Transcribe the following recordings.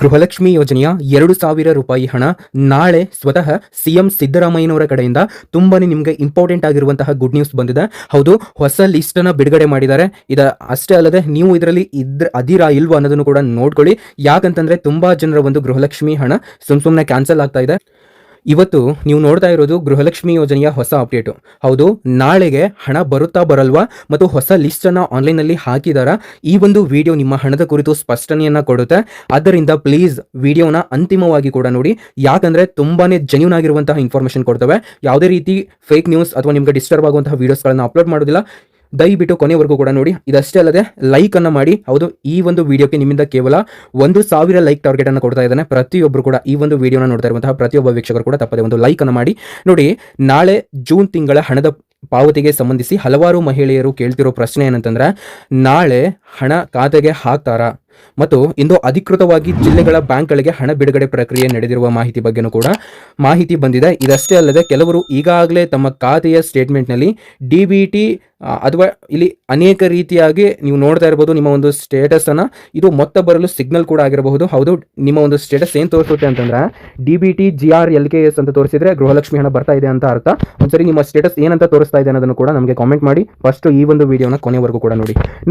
ಗೃಹಲಕ್ಷ್ಮಿ ಯೋಜನೆಯ 2,000 ರೂಪಾಯಿ ಹಣ ನಾಳೆ ಸ್ವತಃ ಸಿಎಂ ಸಿದ್ದರಾಮಯ್ಯನವರ ಕಡೆಯಿಂದ ತುಂಬಾನೇ ನಿಮಗೆ ಇಂಪಾರ್ಟೆಂಟ್ ಆಗಿರುವಂತಹ ಗುಡ್ ನ್ಯೂಸ್ ಬಂದಿದೆ. ಹೌದು, ಹೊಸ ಲಿಸ್ಟ್ ಅನ್ನ ಬಿಡುಗಡೆ ಮಾಡಿದ್ದಾರೆ. ಅಷ್ಟೇ ಅಲ್ಲದೆ ನೀವು ಇದರಲ್ಲಿ ಅದಿರಾ ಇಲ್ವಾ ಅನ್ನೋದನ್ನು ಕೂಡ ನೋಡ್ಕೊಳ್ಳಿ. ಯಾಕಂತಂದ್ರೆ ತುಂಬಾ ಜನರ ಒಂದು ಗೃಹಲಕ್ಷ್ಮಿ ಹಣ ಸುಮ್ಮನೆ ಕ್ಯಾನ್ಸಲ್ ಆಗ್ತಾ ಇದೆ. ಇವತ್ತು ನೀವು ನೋಡ್ತಾ ಇರೋದು ಗೃಹಲಕ್ಷ್ಮಿ ಯೋಜನೆಯ ಹೊಸ ಅಪ್ಡೇಟು. ಹೌದು, ನಾಳೆಗೆ ಹಣ ಬರುತ್ತಾ ಬರಲ್ವಾ ಮತ್ತು ಹೊಸ ಲಿಸ್ಟ್ ಅನ್ನ ಆನ್ಲೈನ್ ಅಲ್ಲಿ ಹಾಕಿದಾರ, ಈ ಒಂದು ವಿಡಿಯೋ ನಿಮ್ಮ ಹಣದ ಕುರಿತು ಸ್ಪಷ್ಟನೆಯನ್ನ ಕೊಡುತ್ತೆ. ಆದ್ದರಿಂದ ಪ್ಲೀಸ್ ವಿಡಿಯೋನ ಅಂತಿಮವಾಗಿ ಕೂಡ ನೋಡಿ. ಯಾಕಂದ್ರೆ ತುಂಬಾನೇ ಜೆನ್ಯೂನ್ ಆಗಿರುವಂತಹ ಇನ್ಫಾರ್ಮೇಶನ್ ಕೊಡ್ತವೆ. ಯಾವುದೇ ರೀತಿ ಫೇಕ್ ನ್ಯೂಸ್ ಅಥವಾ ನಿಮ್ಗೆ ಡಿಸ್ಟರ್ಬ್ ಆಗುವಂತಹ ವಿಡಿಯೋಸ್ಗಳನ್ನ ಅಪ್ಲೋಡ್ ಮಾಡೋದಿಲ್ಲ. ದಯವಿಟ್ಟು ಕೊನೆವರೆಗೂ ಕೂಡ ನೋಡಿ. ಇದಷ್ಟೇ ಅಲ್ಲದೆ ಲೈಕ್ ಅನ್ನ ಮಾಡಿ. ಹೌದು, ಈ ಒಂದು ವಿಡಿಯೋಕ್ಕೆ ನಿಮ್ಮಿಂದ ಕೇವಲ 1,000 ಲೈಕ್ ಟಾರ್ಗೆಟ್ ಅನ್ನು ಕೊಡ್ತಾ ಇದ್ದಾನೆ. ಪ್ರತಿಯೊಬ್ಬರು ಕೂಡ ಈ ಒಂದು ವಿಡಿಯೋನ ನೋಡ್ತಾ ಇರುವಂತಹ ಪ್ರತಿಯೊಬ್ಬ ವೀಕ್ಷಕರು ಕೂಡ ತಪ್ಪದೆ ಒಂದು ಲೈಕ್ ಅನ್ನು ಮಾಡಿ. ನೋಡಿ, ನಾಳೆ ಜೂನ್ ತಿಂಗಳ ಹಣದ ಪಾವತಿಗೆ ಸಂಬಂಧಿಸಿ ಹಲವಾರು ಮಹಿಳೆಯರು ಕೇಳ್ತಿರೋ ಪ್ರಶ್ನೆ ಏನಂತಂದ್ರೆ, ನಾಳೆ ಹಣ ಖಾತೆಗೆ ಹಾಕ್ತಾರಾ ಮತ್ತು ಇಂದು ಅಧಿಕೃತವಾಗಿ ಜಿಲ್ಲೆಗಳ ಬ್ಯಾಂಕ್ಗಳಿಗೆ ಹಣ ಬಿಡುಗಡೆ ಪ್ರಕ್ರಿಯೆ ನಡೆದಿರುವ ಮಾಹಿತಿ ಬಗ್ಗೆನೂ ಕೂಡ ಮಾಹಿತಿ ಬಂದಿದೆ. ಇದಷ್ಟೇ ಅಲ್ಲದೆ ಕೆಲವರು ಈಗಾಗಲೇ ತಮ್ಮ ಖಾತೆಯ ಸ್ಟೇಟ್ಮೆಂಟ್ನಲ್ಲಿ DBT ಅಥವಾ ಇಲ್ಲಿ ಅನೇಕ ರೀತಿಯಾಗಿ ನೀವು ನೋಡ್ತಾ ಇರಬಹುದು ನಿಮ್ಮ ಒಂದು ಸ್ಟೇಟಸ್ ಅನ್ನ. ಇದು ಮೊತ್ತ ಬರಲು ಸಿಗ್ನಲ್ ಕೂಡ ಆಗಿರಬಹುದು. ಹೌದು, ನಿಮ್ಮ ಒಂದು ಸ್ಟೇಟಸ್ ಏನ್ ತೋರಿಸುತ್ತೆ ಅಂತಂದ್ರೆ DBT GRLKS ಅಂತ ತೋರಿಸಿದ್ರೆ ಗೃಹಲಕ್ಷ್ಮಿ ಹಣ ಬರ್ತಾ ಇದೆ ಅಂತ ಅರ್ಥ. ಒಂದ್ಸರಿ ನಿಮ್ಮ ಸ್ಟೇಟಸ್ ಏನಂತ ತೋರಿಸ್ತಾ ಇದೆ ಅನ್ನೋದನ್ನು ಕೂಡ ನಮಗೆ ಕಾಮೆಂಟ್ ಮಾಡಿ. ಫಸ್ಟ್ ಈ ಒಂದು ವಿಡಿಯೋನ ಕೊನೆವರೆಗೂ ಕೂಡ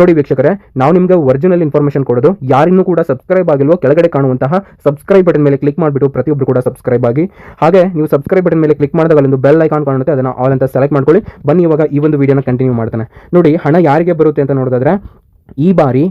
ನೋಡಿ ವೀಕ್ಷಕರೇ, ನಾವು ನಿಮ್ಗೆ ಒರಿಜಿನಲ್ ಇನ್ಫಾರ್ಮೇಶನ್ ಕೊಡೋದು. ಯಾರಿನ್ನೂ ಕೂಡ ಸಬ್ಸ್ಕ್ರೈಬ್ ಆಗಿಲ್ವೋ ಕೆಳಗಡೆ ಕಾಣುವಂತಹ ಸಬ್ಸ್ಕ್ರೈಬ್ ಬಟನ್ ಮೇಲೆ ಕ್ಲಿಕ್ ಮಾಡಿಬಿಟ್ಟು ಪ್ರತಿಯೊಬ್ಬರು ಕೂಡ ಸಬ್ಸ್ಕ್ರೈಬ್ ಆಗಿ. ಹಾಗೆ ನೀವು ಸಬ್ಸ್ಕ್ರೈಬ್ ಬಟನ್ ಮೇಲೆ ಕ್ಲಿಕ್ ಮಾಡಿದಾಗ ಅಲ್ಲೊಂದು ಬೆಲ್ ಐಕಾನ್ ಕಾಣುತ್ತೆ, ಅದನ್ನ ಆಲ್ ಅಂತ ಸೆಲೆಕ್ಟ್ ಮಾಡ್ಕೊಳ್ಳಿ. ಬನ್ನಿ ಇವಾಗ ಈ ಒಂದು ವಿಡಿಯೋನ ಕಂಟಿನ್ಯೂ ಮಾಡ್ತಾನೆ. ನೋಡಿ, ಹಣ ಯಾರಿಗೆ ಬರುತ್ತೆ ಅಂತ ನೋಡೋದಾದ್ರೆ, ಈ ಬಾರಿ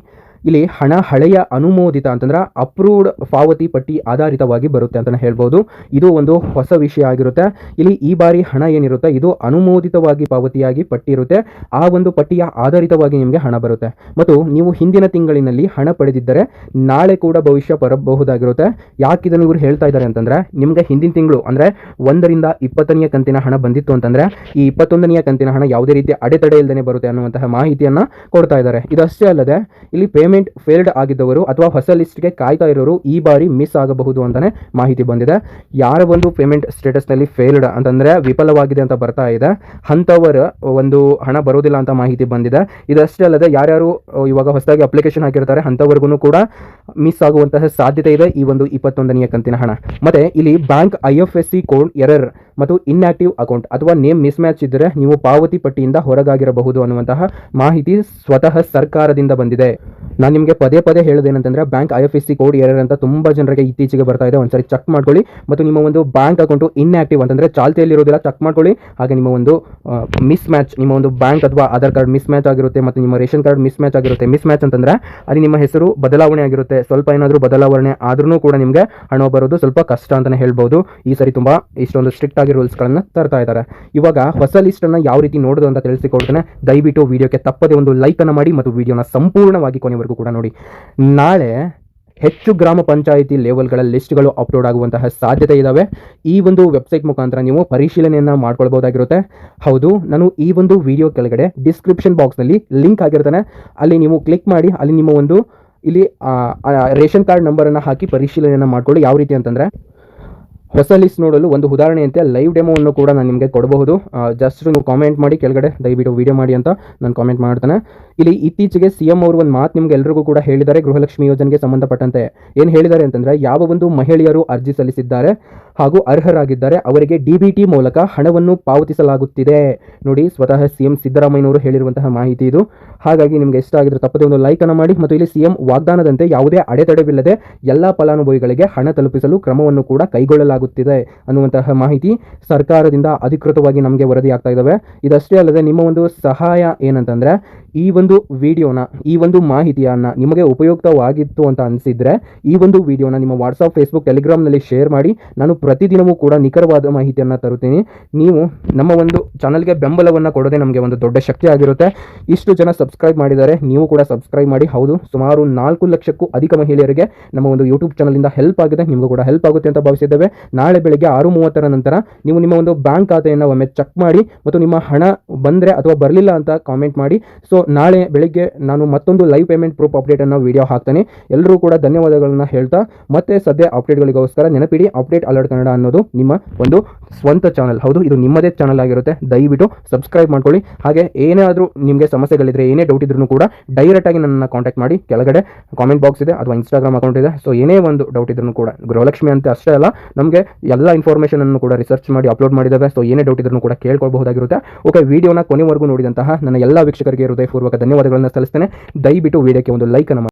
ಇಲ್ಲಿ ಹಣ ಹಳೆಯ ಅನುಮೋದಿತ ಅಂತಂದ್ರೆ ಅಪ್ರೂವ್ಡ್ ಪಾವತಿ ಪಟ್ಟಿ ಆಧಾರಿತವಾಗಿ ಬರುತ್ತೆ ಅಂತ ಹೇಳ್ಬೋದು. ಇದು ಒಂದು ಹೊಸ ವಿಷಯ ಆಗಿರುತ್ತೆ. ಇಲ್ಲಿ ಈ ಬಾರಿ ಹಣ ಏನಿರುತ್ತೆ ಇದು ಅನುಮೋದಿತವಾಗಿ ಪಾವತಿಯಾಗಿ ಪಟ್ಟಿ ಇರುತ್ತೆ. ಆ ಒಂದು ಪಟ್ಟಿಯ ಆಧಾರಿತವಾಗಿ ನಿಮಗೆ ಹಣ ಬರುತ್ತೆ. ಮತ್ತು ನೀವು ಹಿಂದಿನ ತಿಂಗಳಿನಲ್ಲಿ ಹಣ ಪಡೆದಿದ್ದರೆ ನಾಳೆ ಕೂಡ ಭವಿಷ್ಯ ಬರಬಹುದಾಗಿರುತ್ತೆ. ಯಾಕೆ ಇದನ್ನು ಇವರು ಹೇಳ್ತಾ ಇದ್ದಾರೆ ಅಂತಂದ್ರೆ, ನಿಮ್ಗೆ ಹಿಂದಿನ ತಿಂಗಳು ಅಂದ್ರೆ 1ರಿಂದ 20ನೇ ಕಂತಿನ ಹಣ ಬಂದಿತ್ತು ಅಂತಂದ್ರೆ ಈ 21ನೇ ಕಂತಿನ ಹಣ ಯಾವುದೇ ರೀತಿ ಅಡೆತಡೆ ಇಲ್ಲದೆ ಬರುತ್ತೆ ಅನ್ನುವಂತಹ ಮಾಹಿತಿಯನ್ನ ಕೊಡ್ತಾ ಇದ್ದಾರೆ. ಇದಷ್ಟೇ ಅಲ್ಲದೆ ಇಲ್ಲಿ ಪೇಮೆಂಟ್ ಫೇಲ್ಡ್ ಆಗಿದ್ದವರು ಅಥವಾ ಹೊಸ ಲಿಸ್ಟ್ಗೆ ಕಾಯ್ತಾ ಇರೋರು ಈ ಬಾರಿ ಮಿಸ್ ಆಗಬಹುದು ಅಂತಾನೆ ಮಾಹಿತಿ ಬಂದಿದೆ. ಯಾರ ಒಂದು ಪೇಮೆಂಟ್ ಸ್ಟೇಟಸ್ ನಲ್ಲಿ ಫೇಲ್ಡ್ ಅಂತಂದ್ರೆ ವಿಫಲವಾಗಿದೆ ಅಂತ ಬರ್ತಾ ಇದೆ, ಅಂತವರ ಒಂದು ಹಣ ಬರೋದಿಲ್ಲ ಅಂತ ಮಾಹಿತಿ ಬಂದಿದೆ. ಇದಷ್ಟೇ ಅಲ್ಲದೆ ಯಾರ್ಯಾರು ಇವಾಗ ಹೊಸದಾಗಿ ಅಪ್ಲಿಕೇಶನ್ ಹಾಕಿರ್ತಾರೆ ಅಂತವರೆಗೂ ಕೂಡ ಮಿಸ್ ಆಗುವಂತಹ ಸಾಧ್ಯತೆ ಇದೆ ಈ ಒಂದು 21ನೇ ಕಂತಿನ ಹಣ. ಮತ್ತೆ ಇಲ್ಲಿ ಬ್ಯಾಂಕ್ IFSC ಕೋಡ್ ಎರರ್ ಮತ್ತು ಇನ್ಆಕ್ಟಿವ್ ಅಕೌಂಟ್ ಅಥವಾ ನೇಮ್ ಮಿಸ್ ಮ್ಯಾಚ್ ಇದ್ದರೆ ನೀವು ಪಾವತಿ ಪಟ್ಟಿಯಿಂದ ಹೊರಗಾಗಿರಬಹುದು ಅನ್ನುವಂತಹ ಮಾಹಿತಿ ಸ್ವತಃ ಸರ್ಕಾರದಿಂದ ಬಂದಿದೆ. ನಾನು ನಿಮಗೆ ಪದೇ ಹೇಳೋದೇನಂತಂದ್ರೆ, ಬ್ಯಾಂಕ್ IFSC ಕೋಡ್ ಎರರ್ ಅಂತ ತುಂಬಾ ಜನರಿಗೆ ಇತ್ತೀಚೆಗೆ ಬರ್ತಾ ಇದೆ. ಒಂದ್ಸರಿ ಚೆಕ್ ಮಾಡ್ಕೊಳ್ಳಿ. ಮತ್ತು ನಿಮ್ಮ ಒಂದು ಬ್ಯಾಂಕ್ ಅಕೌಂಟ್ ಇನ್ಆಕ್ಟಿವ್ ಅಂತಂದ್ರೆ ಚಾಲ್ತಿಯಲ್ಲಿ ಇರೋದಿಲ್ಲ, ಚೆಕ್ ಮಾಡ್ಕೊಳ್ಳಿ. ಹಾಗೆ ನಿಮ್ಮ ಒಂದು ಮಿಸ್ ಮ್ಯಾಚ್, ನಿಮ್ಮ ಒಂದು ಬ್ಯಾಂಕ್ ಅಥವಾ ಆಧಾರ್ ಕಾರ್ಡ್ ಮಿಸ್ ಮ್ಯಾಚ್ ಆಗಿರುತ್ತೆ ಮತ್ತು ನಿಮ್ಮ ರೇಷನ್ ಕಾರ್ಡ್ ಮಿಸ್ ಮ್ಯಾಚ್ ಆಗಿರುತ್ತೆ. ಮಿಸ್ ಮ್ಯಾಚ್ ಅಂತಂದ್ರೆ ಅಲ್ಲಿ ನಿಮ್ಮ ಹೆಸರು ಬದಲಾವಣೆ ಆಗಿರುತ್ತೆ. ಸ್ವಲ್ಪ ಏನಾದರೂ ಬದಲಾವಣೆ ಆದ್ರೂ ಕೂಡ ನಿಮಗೆ ಹಣ ಬರೋದು ಸ್ವಲ್ಪ ಕಷ್ಟ ಅಂತಾನೆ ಹೇಳ್ಬೋದು. ಈ ಸರಿ ತುಂಬಾ ಇಷ್ಟೊಂದು ಸ್ಟ್ರಿಕ್ಟ್ ಆಗಿ ರೂಲ್ಸ್ ಗಳನ್ನ ತರ್ತಾ ಇದ್ದಾರೆ. ಇವಾಗ ಹೊಸ ಲಿಸ್ಟ್ ಅನ್ನ ಯಾವ ರೀತಿ ನೋಡೋದು ಅಂತ ತಿಳಿಸಿಕೊಡ್ತೇನೆ. ದಯವಿಟ್ಟು ವಿಡಿಯೋಕ್ಕೆ ತಪ್ಪದೆ ಒಂದು ಲೈಕ್ ಅನ್ನು ಮಾಡಿ ಮತ್ತು ವಿಡಿಯೋನ ಸಂಪೂರ್ಣವಾಗಿ ಕೊನೆವರೆಗೂ ಕೂಡ ನೋಡಿ. ನಾಳೆ ಹೆಚ್ಚು ಗ್ರಾಮ ಪಂಚಾಯಿತಿ ಲೆವೆಲ್ಗಳ ಲಿಸ್ಟ್ಗಳು ಅಪ್ಲೋಡ್ ಆಗುವಂತಹ ಸಾಧ್ಯತೆ ಇದಾವೆ. ಈ ಒಂದು ವೆಬ್ಸೈಟ್ ಮುಖಾಂತರ ನೀವು ಪರಿಶೀಲನೆಯನ್ನ ಮಾಡ್ಕೊಳ್ಬಹುದಾಗಿರುತ್ತೆ. ಹೌದು, ನಾನು ಈ ಒಂದು ವಿಡಿಯೋ ಕೆಳಗಡೆ ಡಿಸ್ಕ್ರಿಪ್ಷನ್ ಬಾಕ್ಸ್ನಲ್ಲಿ ಲಿಂಕ್ ಆಗಿರ್ತಾನೆ, ಅಲ್ಲಿ ನೀವು ಕ್ಲಿಕ್ ಮಾಡಿ ಅಲ್ಲಿ ನಿಮ್ಮ ಒಂದು ಇಲ್ಲಿ ರೇಷನ್ ಕಾರ್ಡ್ ನಂಬರನ್ನು ಹಾಕಿ ಪರಿಶೀಲನೆಯನ್ನು ಮಾಡ್ಕೊಳ್ಳಿ. ಯಾವ ರೀತಿ ಅಂತಂದರೆ, ಹೊಸ ಲಿಸ್ಟ್ ನೋಡಲು ಒಂದು ಉದಾಹರಣೆಯಂತೆ ಲೈವ್ ಡೆಮೋವನ್ನು ಕೂಡ ನಾನು ನಿಮಗೆ ಕೊಡಬಹುದು. ಜಸ್ಟ್ ನೀವು ಕಾಮೆಂಟ್ ಮಾಡಿ ಕೆಳಗಡೆ, ದಯವಿಟ್ಟು ವಿಡಿಯೋ ಮಾಡಿ ಅಂತ ನಾನು ಕಾಮೆಂಟ್ ಮಾಡ್ತೇನೆ. ಇಲ್ಲಿ ಇತ್ತೀಚೆಗೆ CM ಅವರು ಒಂದು ಮಾತು ನಿಮ್ಗೆ ಎಲ್ರಿಗೂ ಕೂಡ ಹೇಳಿದ್ದಾರೆ. ಗೃಹಲಕ್ಷ್ಮಿ ಯೋಜನೆಗೆ ಸಂಬಂಧಪಟ್ಟಂತೆ ಏನು ಹೇಳಿದ್ದಾರೆ ಅಂತಂದ್ರೆ, ಯಾವ ಒಂದು ಮಹಿಳೆಯರು ಅರ್ಜಿ ಸಲ್ಲಿಸಿದ್ದಾರೆ ಹಾಗೂ ಅರ್ಹರಾಗಿದ್ದಾರೆ ಅವರಿಗೆ DBT ಮೂಲಕ ಹಣವನ್ನು ಪಾವತಿಸಲಾಗುತ್ತಿದೆ. ನೋಡಿ, ಸ್ವತಃ CM ಸಿದ್ದರಾಮಯ್ಯನವರು ಹೇಳಿರುವಂತಹ ಮಾಹಿತಿ ಇದು. ಹಾಗಾಗಿ ನಿಮ್ಗೆ ಇಷ್ಟ ಆಗಿದ್ರೆ ತಪ್ಪದೆ ಒಂದು ಲೈಕ್ ಅನ್ನು ಮಾಡಿ. ಮತ್ತು ಇಲ್ಲಿ CM ವಾಗ್ದಾನದಂತೆ ಯಾವುದೇ ಅಡೆತಡೆವಿಲ್ಲದೆ ಎಲ್ಲ ಫಲಾನುಭವಿಗಳಿಗೆ ಹಣ ತಲುಪಿಸಲು ಕ್ರಮವನ್ನು ಕೂಡ ಕೈಗೊಳ್ಳಲಾಗುತ್ತಿದೆ ಅನ್ನುವಂತಹ ಮಾಹಿತಿ ಸರ್ಕಾರದಿಂದ ಅಧಿಕೃತವಾಗಿ ನಮಗೆ ವರದಿ ಆಗ್ತಾ ಇದ್ದಾವೆ. ಇದಷ್ಟೇ ಅಲ್ಲದೆ ನಿಮ್ಮ ಒಂದು ಸಹಾಯ ಏನಂತಂದ್ರೆ, ಈ ಒಂದು ವಿಡಿಯೋನ, ಈ ಒಂದು ಮಾಹಿತಿಯನ್ನ ನಿಮಗೆ ಉಪಯುಕ್ತವಾಗಿತ್ತು ಅಂತ ಅನಿಸಿದ್ರೆ ಈ ಒಂದು ವಿಡಿಯೋನ ನಿಮ್ಮ ವಾಟ್ಸಪ್, ಫೇಸ್ಬುಕ್, ಟೆಲಿಗ್ರಾಮ್ನಲ್ಲಿ ಶೇರ್ ಮಾಡಿ. ನಾನು ಪ್ರತಿದಿನವೂ ಕೂಡ ನಿಖರವಾದ ಮಾಹಿತಿಯನ್ನು ತರುತ್ತೀನಿ. ನೀವು ನಮ್ಮ ಒಂದು ಚಾನಲ್ಗೆ ಬೆಂಬಲವನ್ನು ಕೊಡೋದೇ ನಮಗೆ ಒಂದು ದೊಡ್ಡ ಶಕ್ತಿ ಆಗಿರುತ್ತೆ. ಇಷ್ಟು ಜನ ಸಬ್ಸ್ಕ್ರೈಬ್ ಮಾಡಿದ್ದಾರೆ, ನೀವು ಕೂಡ ಸಬ್ಸ್ಕ್ರೈಬ್ ಮಾಡಿ. ಹೌದು, ಸುಮಾರು 4 ಲಕ್ಷಕ್ಕೂ ಅಧಿಕ ಮಹಿಳೆಯರಿಗೆ ನಮ್ಮ ಒಂದು ಯೂಟ್ಯೂಬ್ ಚಾನಲಿಂದ ಹೆಲ್ಪ್ ಆಗಿದೆ. ನಿಮಗೂ ಕೂಡ ಹೆಲ್ಪ್ ಆಗುತ್ತೆ ಅಂತ ಭಾವಿಸಿದ್ದೇವೆ. ನಾಳೆ ಬೆಳಗ್ಗೆ 6:30 ನಂತರ ನೀವು ನಿಮ್ಮ ಒಂದು ಬ್ಯಾಂಕ್ ಖಾತೆಯನ್ನು ಒಮ್ಮೆ ಚೆಕ್ ಮಾಡಿ ಮತ್ತು ನಿಮ್ಮ ಹಣ ಬಂದರೆ ಅಥವಾ ಬರಲಿಲ್ಲ ಅಂತ ಕಾಮೆಂಟ್ ಮಾಡಿ. ಸೊ ನಾಳೆ ಬೆಳಿಗ್ಗೆ ನಾನು ಮತ್ತೊಂದು ಲೈವ್ ಪೇಮೆಂಟ್ ಪ್ರೂಫ್ ಅಪ್ಡೇಟನ್ನು ವಿಡಿಯೋ ಹಾಕ್ತೇನೆ. ಎಲ್ಲರೂ ಕೂಡ ಧನ್ಯವಾದಗಳನ್ನ ಹೇಳ್ತಾ ಮತ್ತೆ ಸದ್ಯ ಅಪ್ಡೇಟ್ಗಳಿಗೋಸ್ಕರ ನೆನಪಿಡಿ, ಅಪ್ಡೇಟ್ ಅಲರ್ಟ್ ಕನ್ನಡ ಅನ್ನೋದು ನಿಮ್ಮ ಒಂದು ಸ್ವಂತ ಚಾನಲ್. ಹೌದು, ಇದು ನಿಮ್ಮದೇ ಚಾನಲ್ ಆಗಿರುತ್ತೆ. ದಯವಿಟ್ಟು ಸಬ್ಸ್ಕ್ರೈಬ್ ಮಾಡ್ಕೊಳ್ಳಿ. ಹಾಗೆ ಏನೇ ಆದರೂ ನಿಮಗೆ ಸಮಸ್ಯೆಗಳಿದ್ರೆ, ಏನೇ ಡೌಟ್ ಇದ್ರೂ ಕೂಡ ಡೈರೆಕ್ಟ್ ಆಗಿ ನನ್ನನ್ನು ಕಾಂಟ್ಯಾಕ್ಟ್ ಮಾಡಿ. ಕೆಳಗಡೆ ಕಾಮೆಂಟ್ ಬಾಕ್ಸ್ ಇದೆ ಅಥವಾ ಇನ್ಸ್ಟಾಗ್ರಾಮ್ ಅಕೌಂಟ್ ಇದೆ. ಸೊ ಏನೇ ಒಂದು ಡೌಟ್ ಇದ್ರೂ ಕೂಡ, ಗೃಹಲಕ್ಷ್ಮಿ ಅಂತ ಅಷ್ಟೇ ಅಲ್ಲ, ನಮಗೆ ಎಲ್ಲ ಇನ್ಫಾರ್ಮೇಷನ್ ಅನ್ನು ಕೂಡ ರಿಸರ್ಚ್ ಮಾಡಿ ಅಪ್ಲೋಡ್ ಮಾಡಿದ್ದಾವೆ. ಸೊ ಏನೇ ಡೌಟ್ ಇದ್ರೂ ಕೂಡ ಕೇಳ್ಕೊಳ್ಬಹುದಾಗಿರುತ್ತೆ. ಓಕೆ, ವಿಡಿಯೋನ ಕೊನೆವರೆಗೂ ನೋಡಿದಂತಹ ನನ್ನ ಎಲ್ಲ ವೀಕ್ಷಕರಿಗೆ ಹೃದಯಪೂರ್ವಕ ಧನ್ಯವಾದಗಳನ್ನು ಸಲ್ಲಿಸ್ತೇನೆ. ದಯವಿಟ್ಟು ವಿಡಿಯೋಕ್ಕೆ ಒಂದು ಲೈಕ್ ಅನ್ನು ಮಾಡಿ.